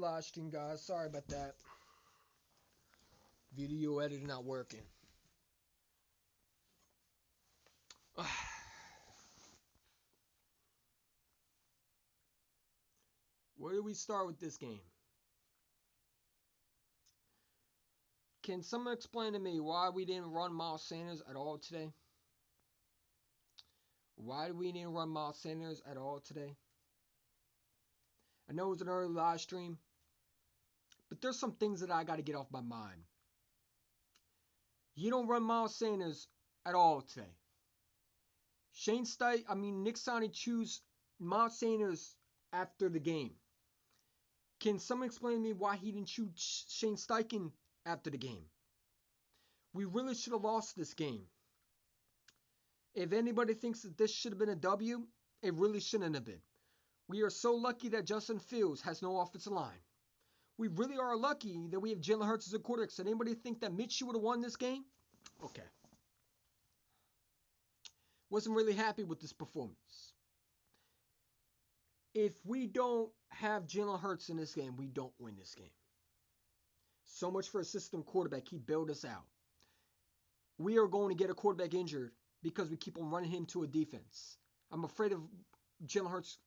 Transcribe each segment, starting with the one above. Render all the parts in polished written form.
live stream, guys. Sorry about that. Video editing not working. Where do we start with this game? Can someone explain to me why we didn't run Miles Sanders at all today? Why do we need to run Miles Sanders at all today? I know it was an early live stream, but there's some things that I got to get off my mind. You don't run Miles Sanders at all today. Nick Sonney choose Miles Sanders after the game. Can someone explain to me why he didn't choose Shane Steichen after the game? We really should have lost this game. If anybody thinks that this should have been a W, it really shouldn't have been. We are so lucky that Justin Fields has no offensive line. We really are lucky that we have Jalen Hurts as a quarterback. Does anybody think that Mitchell would have won this game? Okay. Wasn't really happy with this performance. If we don't have Jalen Hurts in this game, we don't win this game. So much for a system quarterback. He bailed us out. We are going to get a quarterback injured because we keep on running him to a defense. I'm afraid of Jalen Hurts.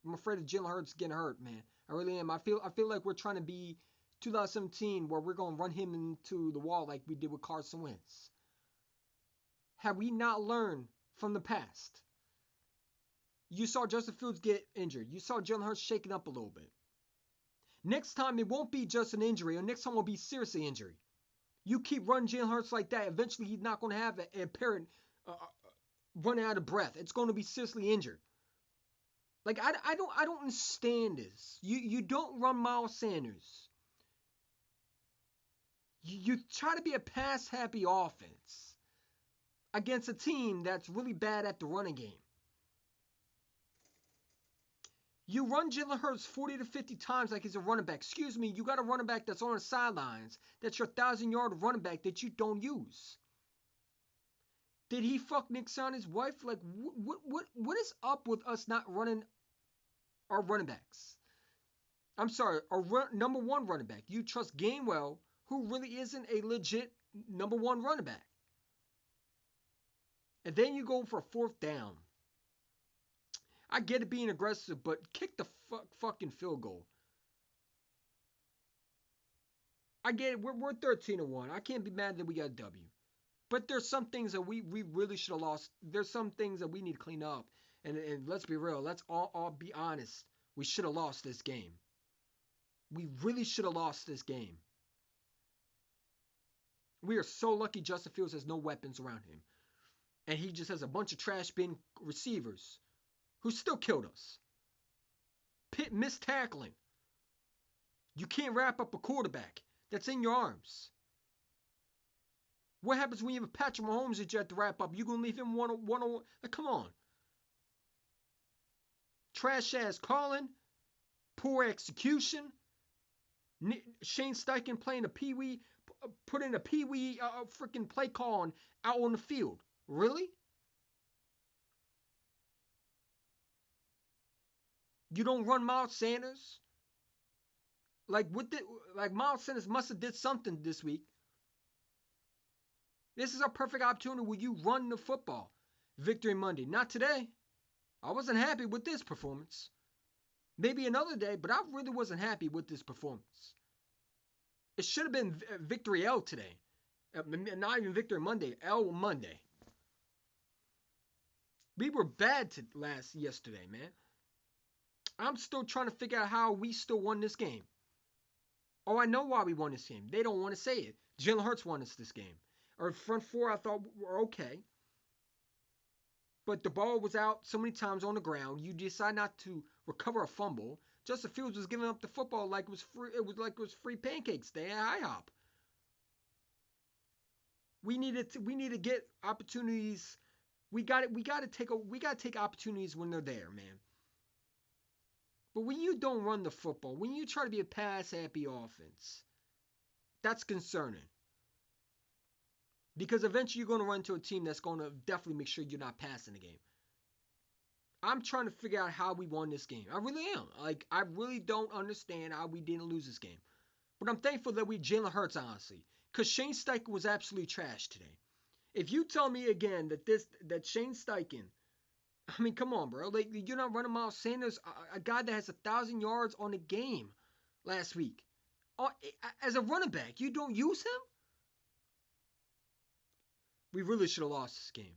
I'm afraid of Jalen Hurts getting hurt, man. I really am. I feel like we're trying to be 2017 where we're going to run him into the wall like we did with Carson Wentz. Have we not learned from the past? You saw Justin Fields get injured. You saw Jalen Hurts shaking up a little bit. Next time, it won't be just an injury, or next time will be seriously injury. You keep running Jalen Hurts like that, eventually he's not going to have a parent running out of breath. It's going to be seriously injured. Like, I don't understand this. You don't run Miles Sanders. You try to be a pass-happy offense against a team that's really bad at the running game. You run Jalen Hurts 40 to 50 times like he's a running back. Excuse me, you got a running back that's on the sidelines. That's your 1,000-yard running back that you don't use. Did he fuck Nick Sonney's wife? Like, what is up with us not running our running backs? I'm sorry, our number one running back. You trust Gainwell, who really isn't a legit number one running back. And then you go for a fourth down. I get it being aggressive, but kick the fucking field goal. I get it. We're 13-1. I can't be mad that we got a W. But there's some things that we really should have lost. There's some things that we need to clean up. And let's be real. Let's all be honest. We should have lost this game. We really should have lost this game. We are so lucky Justin Fields has no weapons around him. And he just has a bunch of trash bin receivers who still killed us. Pitt missed tackling. You can't wrap up a quarterback that's in your arms. What happens when you have a Patrick Mahomes that you have to wrap up? You going to leave him one-on-one? Like, come on. Trash ass calling. Poor execution. Shane Steichen playing a pee-wee, putting a pee-wee freaking play call out on the field. Really? You don't run Miles Sanders? Like Miles Sanders must have did something this week. This is a perfect opportunity where you run the football. Victory Monday. Not today. I wasn't happy with this performance. Maybe another day, but I really wasn't happy with this performance. It should have been Victory L today. Not even Victory Monday. L Monday. We were bad yesterday, man. I'm still trying to figure out how we still won this game. Oh, I know why we won this game. They don't want to say it. Jalen Hurts won us this game. Our front four, I thought, were okay. But the ball was out so many times on the ground. You decide not to recover a fumble. Justin Fields was giving up the football like it was free. It was like it was free pancakes day at IHOP. We need to get opportunities. We got to take opportunities when they're there, man. But when you don't run the football, when you try to be a pass-happy offense, that's concerning. Because eventually you're going to run into a team that's going to definitely make sure you're not passing the game. I'm trying to figure out how we won this game. I really am. Like, I really don't understand how we didn't lose this game. But I'm thankful that we Jalen Hurts, honestly. Because Shane Steichen was absolutely trash today. If you tell me again that Shane Steichen, I mean, come on, bro. Like, you're not running Miles Sanders, a guy that has 1,000 yards on the game last week. As a running back, you don't use him? We really should have lost this game.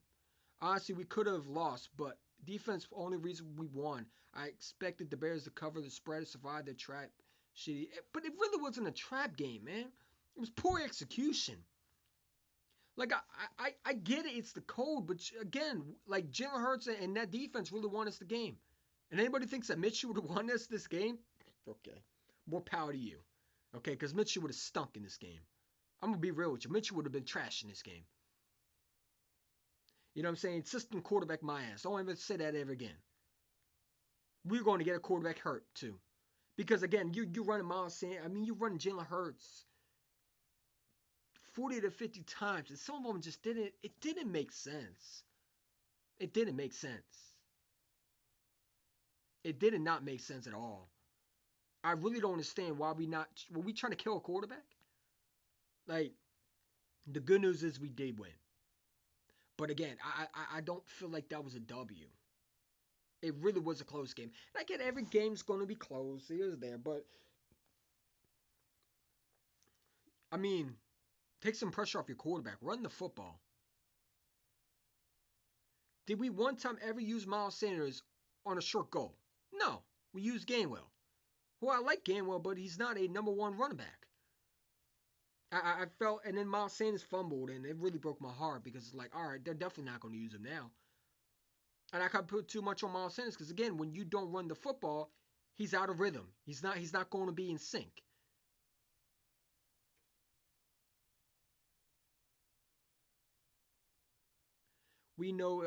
Honestly, we could have lost, but defense only reason we won. I expected the Bears to cover the spread, survive the trap. Shitty, but it really wasn't a trap game, man. It was poor execution. Like I get it, it's the code, but again, like Jalen Hurts and that defense really won us the game. And anybody thinks that Mitchell would have won us this game? Okay, more power to you. Okay, because Mitchell would have stunk in this game. I'm gonna be real with you. Mitchell would have been trash in this game. You know what I'm saying? System quarterback my ass. Don't ever say that ever again. We're going to get a quarterback hurt too, because again, you running Miles Sanders. I mean, you running Jalen Hurts 40 to 50 times, and some of them just didn't. It didn't make sense. It didn't make sense. It did not make sense at all. I really don't understand why were we trying to kill a quarterback? Like, the good news is we did win. But again, I don't feel like that was a W. It really was a close game. And I get every game's going to be close. Here's there. But, I mean, take some pressure off your quarterback. Run the football. Did we one time ever use Miles Sanders on a short goal? No. We used Gainwell. Well, I like Gainwell, but he's not a number one running back. I felt, and then Miles Sanders fumbled, and it really broke my heart because it's like, all right, they're definitely not going to use him now. And I can't put too much on Miles Sanders because again, when you don't run the football, he's out of rhythm. He's not going to be in sync. We know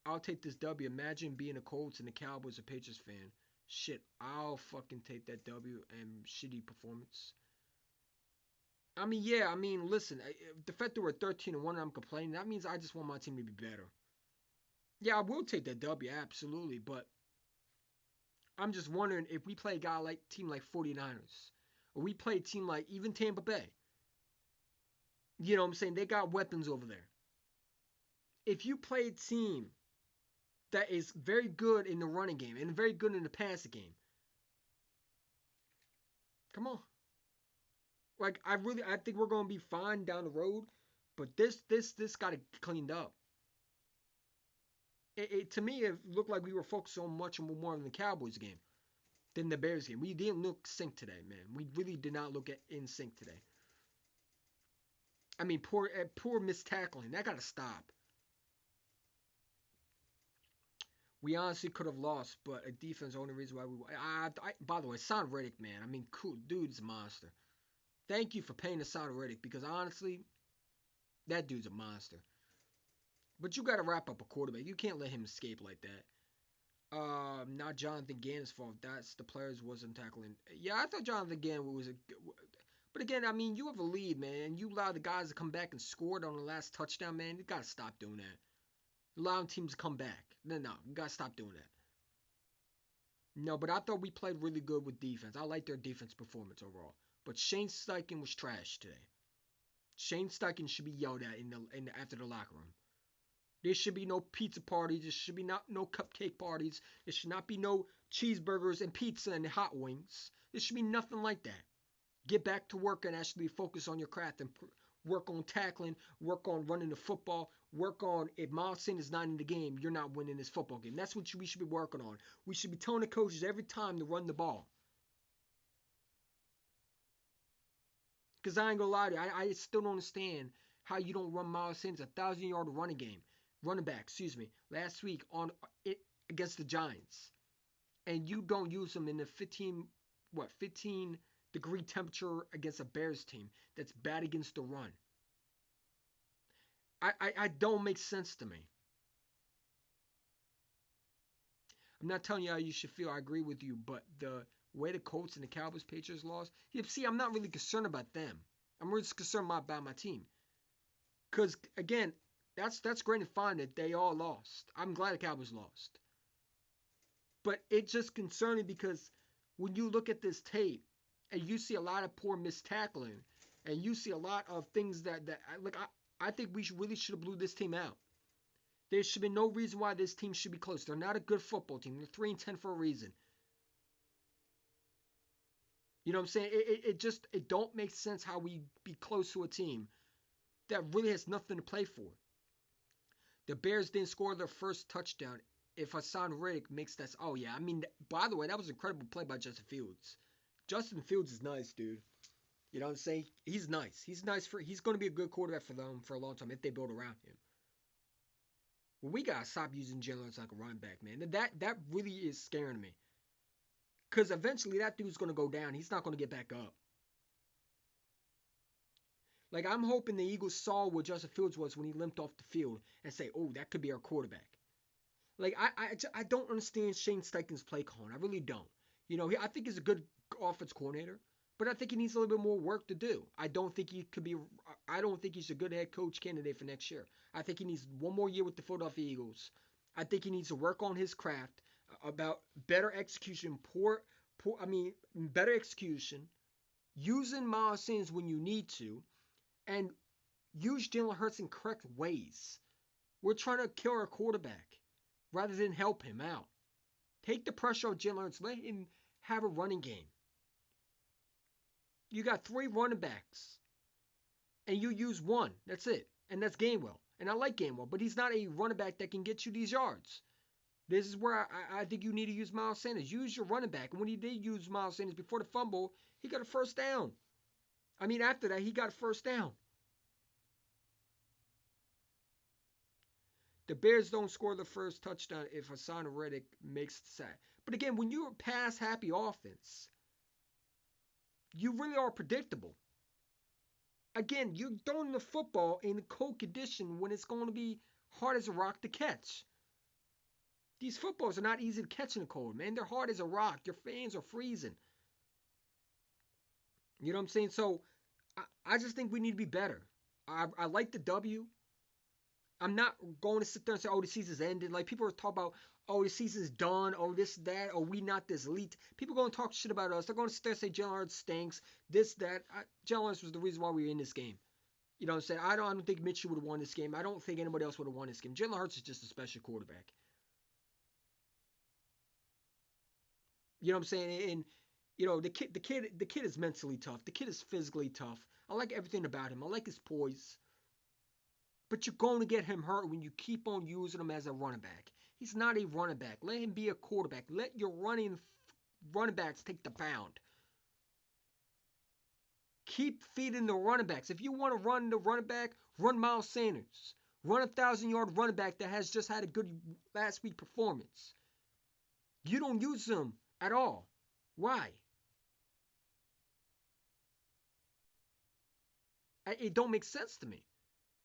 I'll take this W. Imagine being a Colts and the Cowboys and Patriots fan. Shit, I'll fucking take that W and shitty performance. I mean, yeah, I mean, listen, the fact that we're 13-1 and I'm complaining, that means I just want my team to be better. Yeah, I will take that W, absolutely, but I'm just wondering if we play a guy like team like 49ers, or we play a team like even Tampa Bay. You know what I'm saying? They got weapons over there. If you play a team that is very good in the running game and very good in the passing game, come on. Like I think we're gonna be fine down the road, but this got to cleaned up. To me, it looked like we were focused so much more on the Cowboys game than the Bears game. We didn't look sync today, man. We really did not look in sync today. I mean, poor missed tackling. That got to stop. We honestly could have lost, but a defense only reason why we. By the way, Son Reddick, man. I mean, cool dude's a monster. Thank you for paying the Son Reddick because honestly, that dude's a monster. But you got to wrap up a quarterback. You can't let him escape like that. Not Jonathan Gannon's fault. That's the players wasn't tackling. Yeah, I thought Jonathan Gannon was a. But again, I mean, you have a lead, man. You allow the guys to come back and score on the last touchdown, man. You gotta stop doing that. Allowing teams to come back. No, you gotta stop doing that. No, but I thought we played really good with defense. I like their defense performance overall. But Shane Steichen was trash today. Shane Steichen should be yelled at after the locker room. There should be no pizza parties. There should be no cupcake parties. There should not be no cheeseburgers and pizza and hot wings. There should be nothing like that. Get back to work and actually focus on your craft and work on tackling, work on running the football, work on if Miles Sanders is not in the game, you're not winning this football game. That's what we should be working on. We should be telling the coaches every time to run the ball. Because I ain't gonna lie to you, I still don't understand how you don't run Miles Sanders 1,000-yard running back, last week on it against the Giants, and you don't use him in the 15-degree temperature against a Bears team that's bad against the run. I don't make sense to me. I'm not telling you how you should feel. I agree with you, but the way the Colts and the Cowboys Patriots lost, see, I'm not really concerned about them. I'm really concerned about my team. Because again, that's great and fine that they all lost. I'm glad the Cowboys lost. But it's just concerning because when you look at this tape and you see a lot of poor missed tackling and you see a lot of things that like I think we really should have blew this team out. There should be no reason why this team should be close. They're not a good football team. They're 3-10 for a reason. You know what I'm saying? It just it don't make sense how we be close to a team that really has nothing to play for. The Bears didn't score their first touchdown. If Hassan Reddick makes that, oh yeah, I mean, by the way, that was an incredible play by Justin Fields. Justin Fields is nice, dude. You know what I'm saying? He's nice. He's going to be a good quarterback for them for a long time if they build around him. Well, we gotta stop using Jalen as like a running back, man. That really is scaring me. Cause eventually that dude's gonna go down. He's not gonna get back up. Like I'm hoping the Eagles saw what Justin Fields was when he limped off the field and say, "Oh, that could be our quarterback." Like I don't understand Shane Steichen's play calling. I really don't. You know, I think he's a good offense coordinator, but I think he needs a little bit more work to do. I don't think he could be. I don't think he's a good head coach candidate for next year. I think he needs one more year with the Philadelphia Eagles. I think he needs to work on his craft about better execution. Better execution. Using Miles Sanders when you need to, and use Jalen Hurts in correct ways. We're trying to kill our quarterback rather than help him out. Take the pressure off Jalen Hurts. Let him have a running game. You got 3 running backs, and you use one. That's it. And that's Gainwell. And I like Gainwell, but he's not a running back that can get you these yards. This is where I think you need to use Miles Sanders. Use your running back. And when he did use Miles Sanders before the fumble, he got a first down. I mean, after that, he got a first down. The Bears don't score the first touchdown if Hassan Reddick makes the sack. But again, when you're a pass-happy offense, you really are predictable. Again, you're throwing the football in cold condition when it's going to be hard as a rock to catch. These footballs are not easy to catch in the cold, man. They're hard as a rock. Your fans are freezing. You know what I'm saying? So I just think we need to be better. I like the W. I'm not going to sit there and say, oh, the season's ended. Like, people are talking about, oh, the season's done, oh, this, that, oh, we not this elite. People are going to talk shit about us. They're going to sit there and say Jalen Hurts stinks, this, that. Jalen Hurts was the reason why we were in this game. You know what I'm saying? I don't think Mitchell would have won this game. I don't think anybody else would have won this game. Jalen Hurts is just a special quarterback. You know what I'm saying? And, you know, the kid is mentally tough. The kid is physically tough. I like everything about him. I like his poise. But you're going to get him hurt when you keep on using him as a running back. He's not a running back. Let him be a quarterback. Let your running backs take the pound. Keep feeding the running backs. If you want to run the running back, run Miles Sanders. Run a 1,000-yard running back that has just had a good last week performance. You don't use them at all. Why? It don't make sense to me.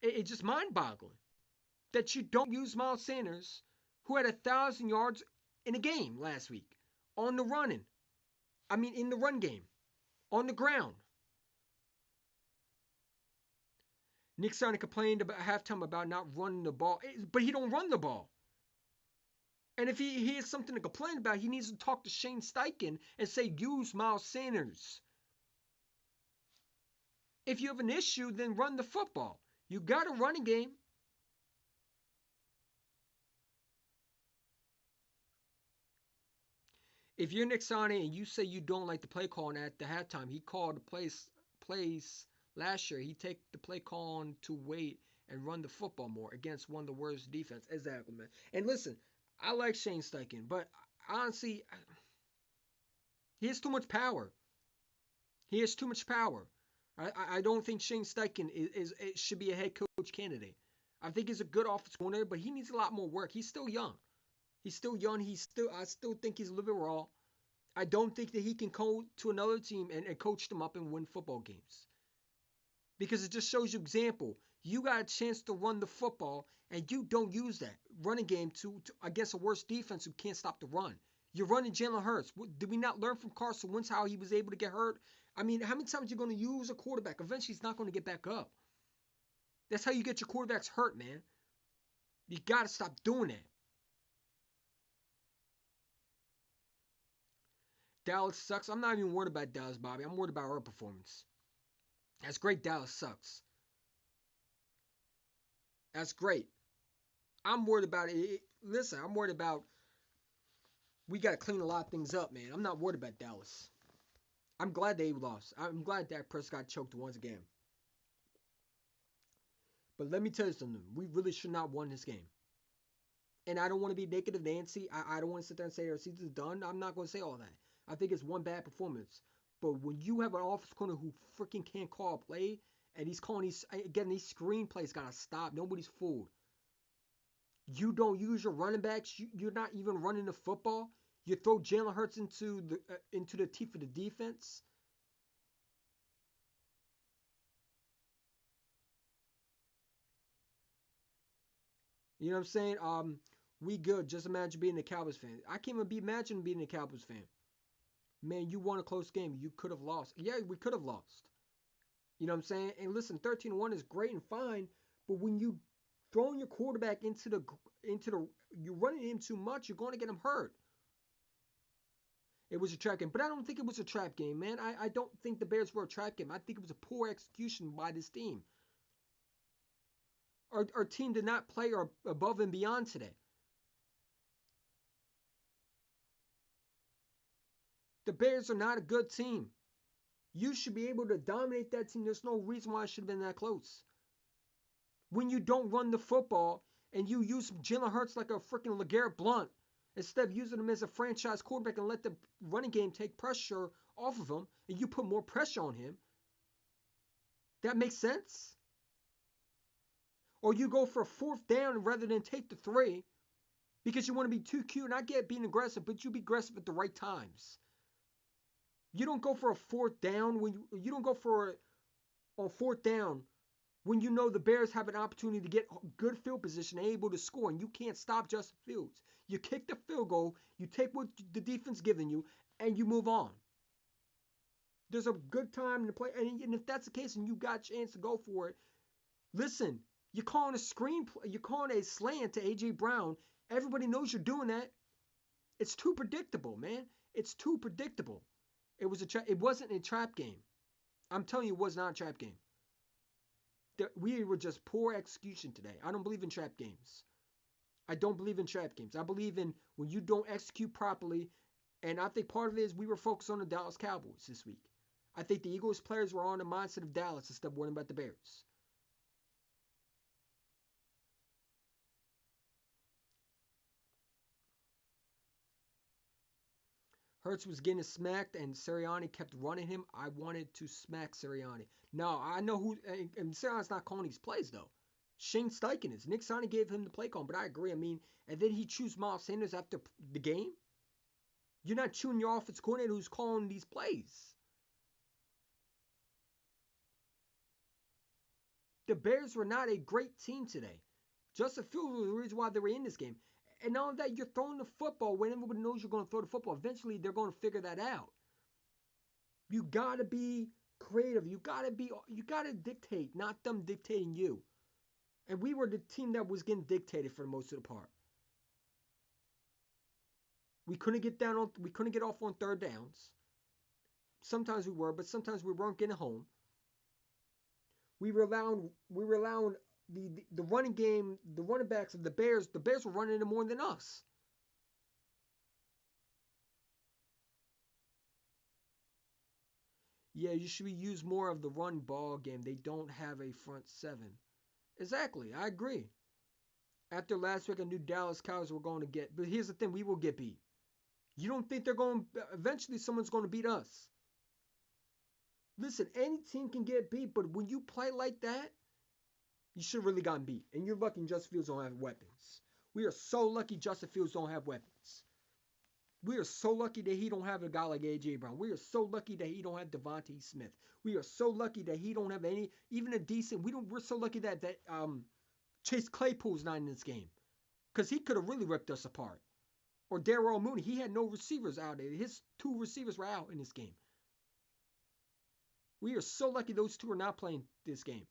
It's just mind-boggling that you don't use Miles Sanders, who had 1,000 yards in a game last week, on the running. I mean, in the run game, on the ground. Nick Sirianni complained about halftime about not running the ball, but he don't run the ball. And if he has something to complain about, he needs to talk to Shane Steichen and say, use Miles Sanders. If you have an issue, then run the football. You got a running game. If you're Nick Sirianni and you say you don't like the play calling at the halftime, he called the plays last year. He take the play call on to wait and run the football more against one of the worst defense. Exactly, man. And listen, I like Shane Steichen, but honestly, he has too much power. He has too much power. I don't think Shane Steichen should be a head coach candidate. I think he's a good offensive coordinator, but he needs a lot more work. He's still young. He's still young. I still think he's a little bit raw. I don't think that he can go to another team and coach them up and win football games. Because it just shows you example. You got a chance to run the football, and you don't use that running game to against a worse defense who can't stop the run. You're running Jalen Hurts. Did we not learn from Carson Wentz how he was able to get hurt? I mean, how many times are you going to use a quarterback? Eventually, he's not going to get back up. That's how you get your quarterbacks hurt, man. You got to stop doing that. Dallas sucks. I'm not even worried about Dallas, Bobby. I'm worried about our performance. That's great. Dallas sucks. That's great. I'm worried about it. Listen, I'm worried about. We got to clean a lot of things up, man. I'm not worried about Dallas. I'm glad they lost. I'm glad Dak Prescott choked once again. But let me tell you something. We really should not have won this game. And I don't want to be negative Nancy. I don't want to sit there and say our season's done. I'm not going to say all that. I think it's one bad performance. But when you have an offensive corner who freaking can't call a play, and he's calling these screenplays got to stop. Nobody's fooled. You don't use your running backs. You're not even running the football. You throw Jalen Hurts into the teeth of the defense. You know what I'm saying? We good. Just imagine being a Cowboys fan. I can't even imagine being a Cowboys fan. Man, you won a close game. You could have lost. Yeah, we could have lost. You know what I'm saying? And listen, 13-1 is great and fine, but when you throwing your quarterback into the you're running him too much, you're going to get him hurt. It was a trap game, but I don't think it was a trap game, man. I don't think the Bears were a trap game. I think it was a poor execution by this team. Our team did not play above and beyond today. The Bears are not a good team. You should be able to dominate that team. There's no reason why it should have been that close. When you don't run the football and you use Jalen Hurts like a freaking LeGarrette Blount instead of using him as a franchise quarterback and let the running game take pressure off of him and you put more pressure on him, that makes sense? Or you go for a fourth down rather than take the 3 because you want to be too cute. And I get being aggressive, but you be aggressive at the right times. You don't go for a fourth down when you don't go for a fourth down when you know the Bears have an opportunity to get good field position, able to score, and you can't stop Justin Fields. You kick the field goal, you take what the defense giving you, and you move on. There's a good time to play, and if that's the case and you got a chance to go for it, listen, you're calling a screen, you're calling a slant to A.J. Brown. Everybody knows you're doing that. It's too predictable, man. It's too predictable. It wasn't a trap game. I'm telling you, it was not a trap game. We were just poor execution today. I don't believe in trap games. I don't believe in trap games. I believe in when you don't execute properly, and I think part of it is we were focused on the Dallas Cowboys this week. I think the Eagles players were on the mindset of Dallas instead of worrying about the Bears. Hurts was getting smacked, and Sirianni kept running him. I wanted to smack Sirianni. No, I know who, and Sirianni's not calling these plays, though. Shane Steichen is. Nick Sirianni gave him the play call, but I agree. I mean, and then he chose Miles Sanders after the game. You're not chewing your offense coordinator who's calling these plays. The Bears were not a great team today. Justin Fields was the reason why they were in this game. And not only that, you're throwing the football when everybody knows you're going to throw the football. Eventually, they're going to figure that out. You got to be creative. You got to dictate, not them dictating you. And we were the team that was getting dictated for the most of the part. We couldn't get off on third downs. Sometimes we were, but sometimes we weren't getting home. We were allowing the running game, the running backs of the Bears were running it more than us. Yeah, you should use more of the run ball game. They don't have a front seven. Exactly, I agree. After last week, I knew Dallas Cowboys were going to get, but here's the thing, we will get beat. You don't think eventually someone's going to beat us. Listen, any team can get beat, but when you play like that, you should have really gotten beat. And you're lucky Justin Fields don't have weapons. We are so lucky Justin Fields don't have weapons. We are so lucky that he don't have a guy like A.J. Brown. We are so lucky that he don't have Devontae Smith. We are so lucky that he don't have even a decent. We're so lucky that Chase Claypool's not in this game, because he could have really ripped us apart. Or Darrell Mooney, he had no receivers out there. His 2 receivers were out in this game. We are so lucky those 2 are not playing this game,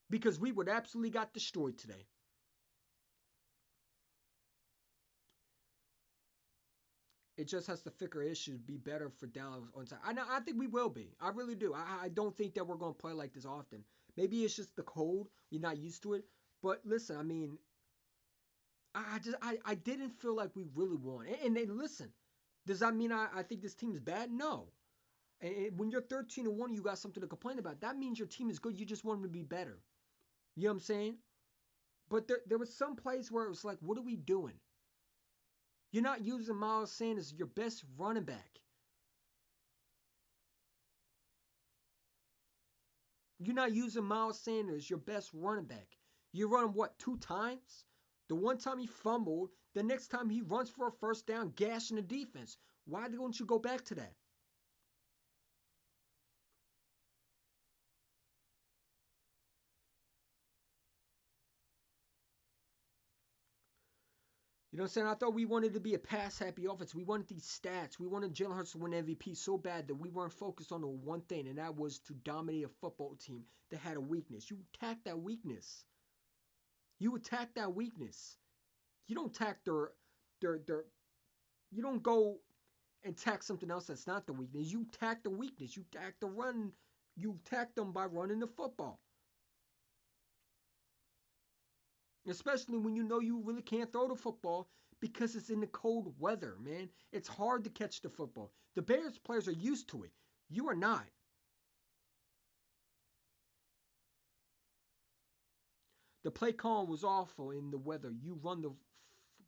because we would absolutely got destroyed today. It just has to figure it should be better for Dallas on time. I think we will be. I really do. I don't think that we're going to play like this often. Maybe it's just the cold. We're not used to it. But listen, I mean, I didn't feel like we really won. And then listen, does that mean I think this team is bad? No. And when you're 13-1, you got something to complain about. That means your team is good. You just want them to be better. You know what I'm saying? But there was some plays where it was like, what are we doing? You're not using Miles Sanders, your best running back. You're not using Miles Sanders, your best running back. You run him, what, 2 times? The one time he fumbled, the next time he runs for a first down, gashing the defense. Why don't you go back to that? You know what I'm saying? I thought we wanted to be a pass-happy offense. We wanted these stats. We wanted Jalen Hurts to win MVP so bad that we weren't focused on the one thing, and that was to dominate a football team that had a weakness. You attack that weakness. You attack that weakness. You don't attack their you don't go and attack something else that's not the weakness. You attack the weakness. You attack the run. You attack them by running the football. Especially when you know you really can't throw the football because it's in the cold weather, man. It's hard to catch the football. The Bears players are used to it. You are not. The play call was awful in the weather. You run the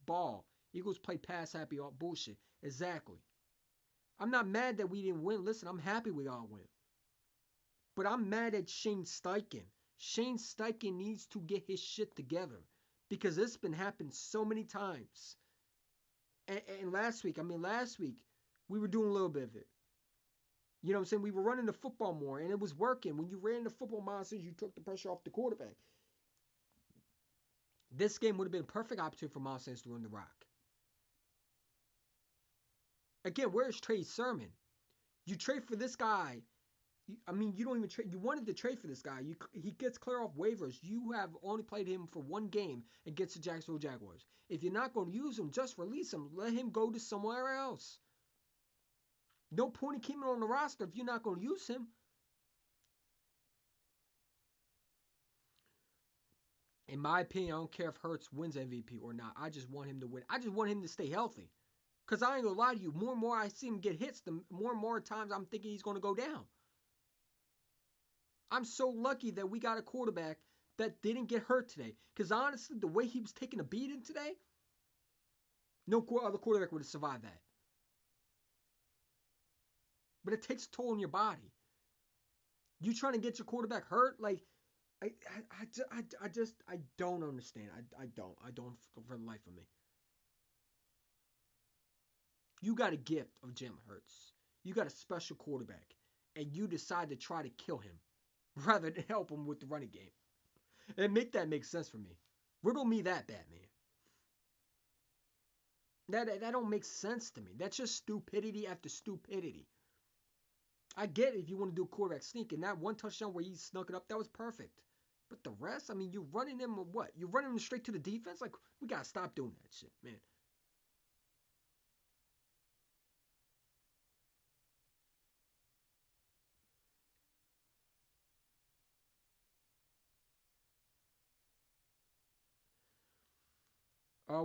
ball. Eagles play pass happy, all bullshit. Exactly. I'm not mad that we didn't win. Listen, I'm happy we all win. But I'm mad at Shane Steichen. Shane Steichen needs to get his shit together because it's been happening so many times. And last week, we were doing a little bit of it. You know what I'm saying? We were running the football more, and it was working. When you ran the football monsters, you took the pressure off the quarterback. This game would have been a perfect opportunity for Miles Sanders to run the rock. Again, where's Trey Sermon? You trade for this guy. I mean, you don't even trade. You wanted to trade for this guy. He gets clear off waivers. You have only played him for one game against the Jacksonville Jaguars. If you're not going to use him, just release him. Let him go to somewhere else. No point in keeping him on the roster if you're not going to use him. In my opinion, I don't care if Hurts wins MVP or not. I just want him to win. I just want him to stay healthy. Because I ain't going to lie to you. More and more I see him get hits, the more and more times I'm thinking he's going to go down. I'm so lucky that we got a quarterback that didn't get hurt today. Because honestly, the way he was taking a beating today, no other quarterback would have survived that. But it takes a toll on your body. You trying to get your quarterback hurt? Like, I don't understand. I don't for the life of me. You got a gift of Jalen Hurts. You got a special quarterback, and you decide to try to kill him rather than help him with the running game. And make sense for me. Riddle me that, Batman. That don't make sense to me. That's just stupidity after stupidity. I get it if you want to do quarterback sneak, and that one touchdown where he snuck it up, that was perfect. But the rest, I mean, you're running him what? You're running him straight to the defense? Like, we gotta stop doing that shit, man.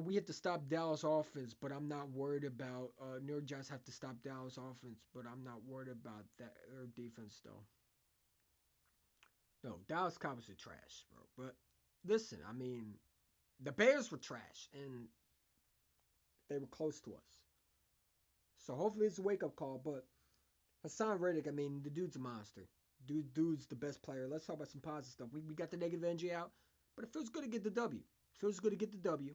We have to stop Dallas offense, but I'm not worried about. New York Giants have to stop Dallas offense, but I'm not worried about that their defense though. No, Dallas Cowboys are trash, bro. But listen, I mean, the Bears were trash, and they were close to us. So hopefully it's a wake up call. But Hassan Reddick, I mean, the dude's a monster. Dude's the best player. Let's talk about some positive stuff. We got the negative energy out, but it feels good to get the W. It feels good to get the W.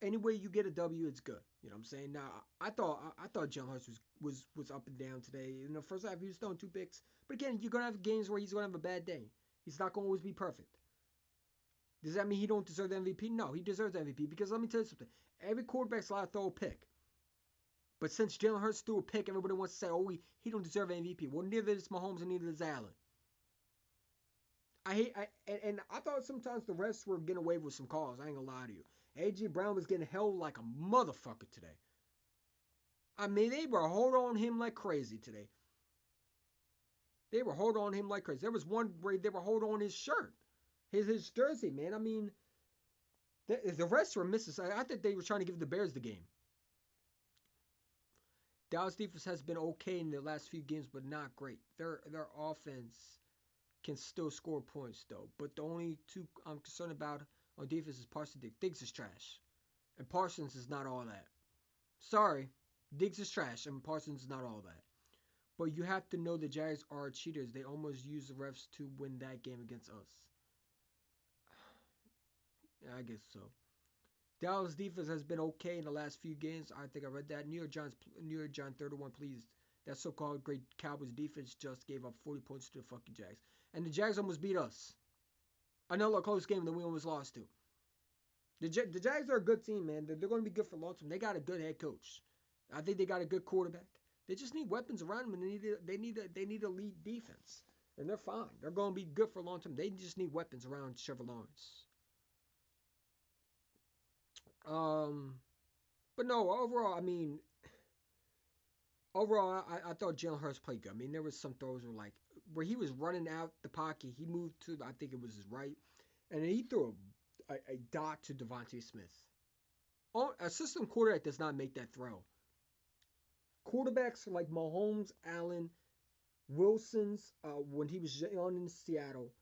Any way you get a W, it's good. You know what I'm saying? Now, I thought Jalen Hurts was up and down today. In the first half, he was throwing 2 picks. But again, you're gonna have games where he's gonna have a bad day. He's not gonna always be perfect. Does that mean he don't deserve the MVP? No, he deserves the MVP because let me tell you something. Every quarterback's allowed to throw a pick. But since Jalen Hurts threw a pick, everybody wants to say, oh, he don't deserve MVP. Well, neither does Mahomes and neither does Allen. And I thought sometimes the refs were getting away with some calls. I ain't gonna lie to you. A.J. Brown was getting held like a motherfucker today. I mean, they were holding on him like crazy today. They were holding on him like crazy. There was one where they were holding on his shirt, his jersey, man. I mean, the rest were misses. I think they were trying to give the Bears the game. Dallas defense has been okay in the last few games, but not great. Their offense can still score points though. But the only two I'm concerned about on defense is Parsons. Diggs is trash, and Parsons is not all that. Sorry, Diggs is trash, and Parsons is not all that. But you have to know the Jags are cheaters. They almost use the refs to win that game against us. Yeah, I guess so. Dallas defense has been okay in the last few games. I think I read that. New York Giants 31 pleased. That so-called great Cowboys defense just gave up 40 points to the fucking Jags. And the Jags almost beat us. Another close game that we almost lost to. The Jags are a good team, man. They're going to be good for long term. They got a good head coach. I think they got a good quarterback. They just need weapons around them, and they need a lead defense, and they're fine. They're going to be good for long term. They just need weapons around Trevor Lawrence. But no, overall, I thought Jalen Hurts played good. I mean, there was some throws where he was running out the pocket. He moved to, I think it was his right, and then he threw a dot to Devontae Smith. A system quarterback does not make that throw. Quarterbacks like Mahomes, Allen, Wilson's, when he was young in Seattle,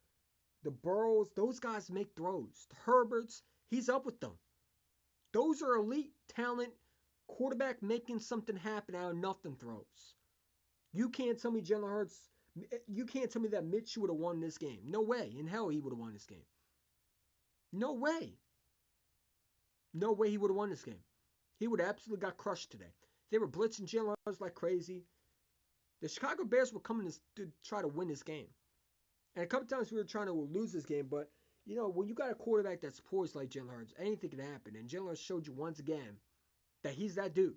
the Burrows, those guys make throws. The Herberts, he's up with them. Those are elite talent, quarterback making something happen out of nothing throws. You can't tell me Jalen Hurts, you can't tell me that Mitch would have won this game. No way. In hell he would have won this game. No way. No way he would have won this game. He would have absolutely got crushed today. They were blitzing Jalen Hurts like crazy. The Chicago Bears were coming to try to win this game. And a couple times we were trying to lose this game, but you know, when you got a quarterback that's poised like Jalen Hurts, anything can happen. And Jalen Hurts showed you once again that he's that dude.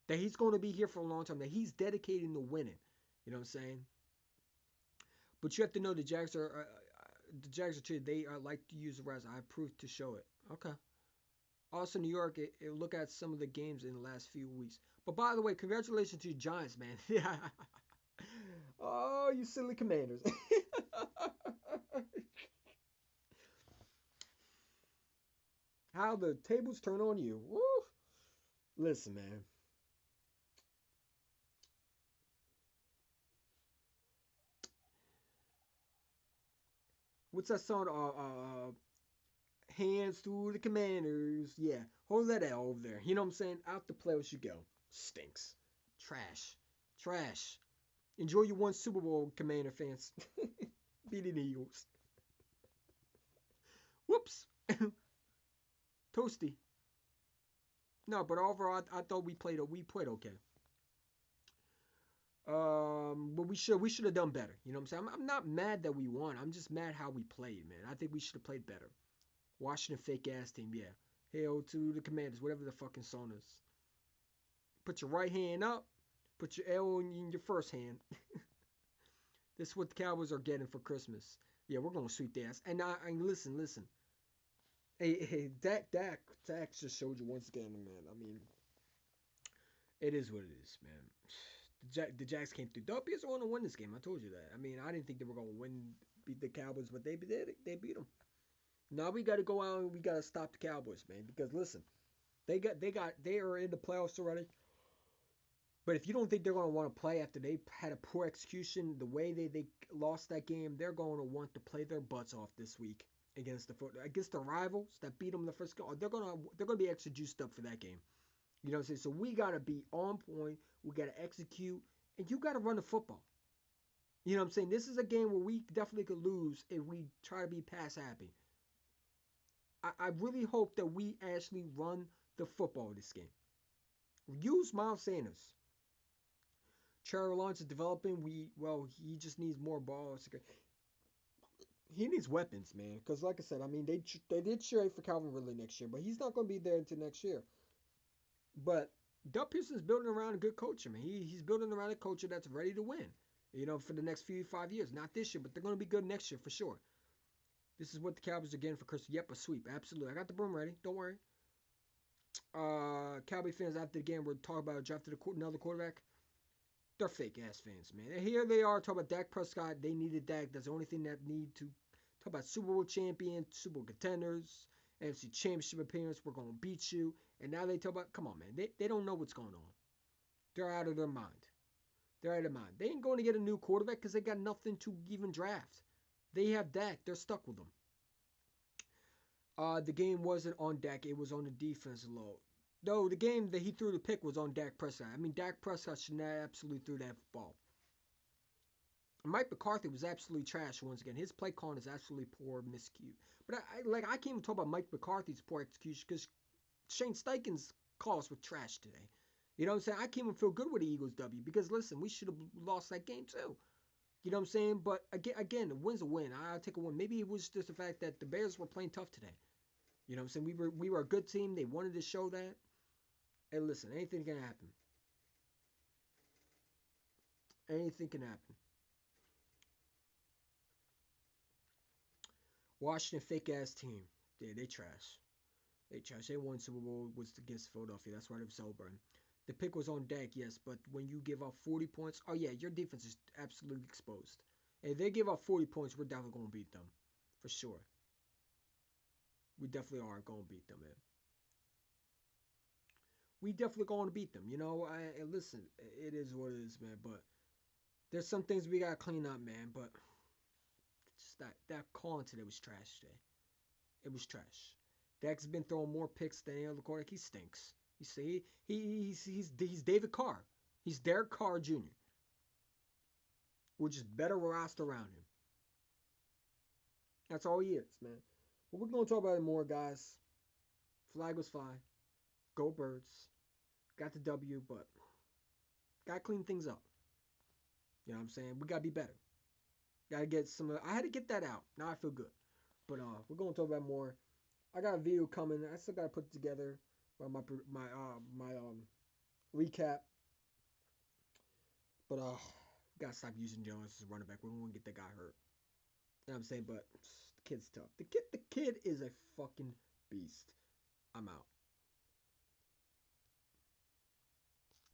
That he's going to be here for a long time. That he's dedicated to winning. You know what I'm saying? But you have to know the Jags are too. They like to use the refs. I proved to show it. Okay. Also, New York, look at some of the games in the last few weeks. But by the way, congratulations to the Giants, man. Oh, you silly Commanders. How the tables turn on you. Woo. Listen, man. What's that song? Hands through the Commanders. Yeah, hold that L over there. You know what I'm saying? Out the playoffs you go. Stinks. Trash. Trash. Enjoy your one Super Bowl, Commander fans. Beating the Eagles. Whoops. Toasty. No, but overall, I thought we played okay. But we should have done better. You know what I'm saying? I'm not mad that we won. I'm just mad how we played, man. I think we should have played better. Washington fake ass team, yeah. Hail to the Commanders, whatever the fucking song is. Put your right hand up. Put your L in your first hand. This is what the Cowboys are getting for Christmas. Yeah, we're gonna sweep their ass. And listen. Hey, Dak just showed you once again, man. I mean, it is what it is, man. The Jacks came through. The Bears are going to win this game. I told you that. I mean, I didn't think they were going to beat the Cowboys, but they did. They beat them. Now we got to go out and we got to stop the Cowboys, man. Because listen, they are in the playoffs already. But if you don't think they're going to want to play after they had a poor execution, the way they lost that game, they're going to want to play their butts off this week against the rivals that beat them the first game. They're gonna be extra juiced up for that game. You know what I'm saying? So we gotta be on point. We gotta execute, and you gotta run the football. You know what I'm saying? This is a game where we definitely could lose if we try to be pass happy. I really hope that we actually run the football this game. Use Miles Sanders. Trevor Lawrence is developing. He just needs more balls. He needs weapons, man. Because like I said, I mean, they did trade for Calvin Ridley next year, but he's not going to be there until next year. But Doug Pearson's building around a good coach, man. He's building around a coach that's ready to win. You know, for the next 5 years. Not this year, but they're going to be good next year for sure. This is what the Cowboys are getting for Christmas. Yep, a sweep. Absolutely. I got the broom ready. Don't worry. Cowboy fans after the game were talking about drafting another quarterback. They're fake ass fans, man. And here they are talking about Dak Prescott. They needed Dak. That's the only thing that need to talk about Super Bowl champion, Super Bowl contenders, NFC Championship appearance. We're gonna beat you. And now they talk about, come on, man. They don't know what's going on. They're out of their mind. They're out of their mind. They ain't going to get a new quarterback because they got nothing to even draft. They have Dak. They're stuck with him. The game wasn't on Dak. It was on the defense load. No, the game that he threw the pick was on Dak Prescott. I mean, Dak Prescott should not absolutely threw that ball. Mike McCarthy was absolutely trash once again. His play calling is absolutely poor, miscued. But I can't even talk about Mike McCarthy's poor execution because Shane Steichen's calls were trash today. You know what I'm saying? I can't even feel good with the Eagles W because listen, we should have lost that game too. You know what I'm saying? But again, the win's a win. I'll take a win. Maybe it was just the fact that the Bears were playing tough today. You know what I'm saying? We were a good team. They wanted to show that. And listen, anything can happen. Anything can happen. Washington fake ass team. Yeah, they trash. They trash. They won Super Bowl was against Philadelphia. That's why they were celebrating. The pick was on Dak, yes, but when you give up 40 points, oh yeah, your defense is absolutely exposed. If they give up 40 points, we're definitely gonna beat them, for sure. We definitely are gonna beat them, man. We definitely gonna beat them. You know, listen, it is what it is, man. But there's some things we gotta clean up, man. But just that calling today was trash today. It was trash. Dak's been throwing more picks than any other quarterback. He stinks. You see, he's David Carr. He's Derek Carr Jr. with just better roster around him. That's all he is, man. But we're gonna talk about it more, guys. Flag was fly. Go Birds. Got the W, but gotta clean things up. You know what I'm saying? We gotta be better. Gotta get some. I had to get that out. Now I feel good. But we're gonna talk about more. I got a video coming. I still gotta put it together. My recap. But gotta stop using Jones as a running back. We're gonna get that guy hurt. You know what I'm saying? But the kid's tough. The kid is a fucking beast. I'm out.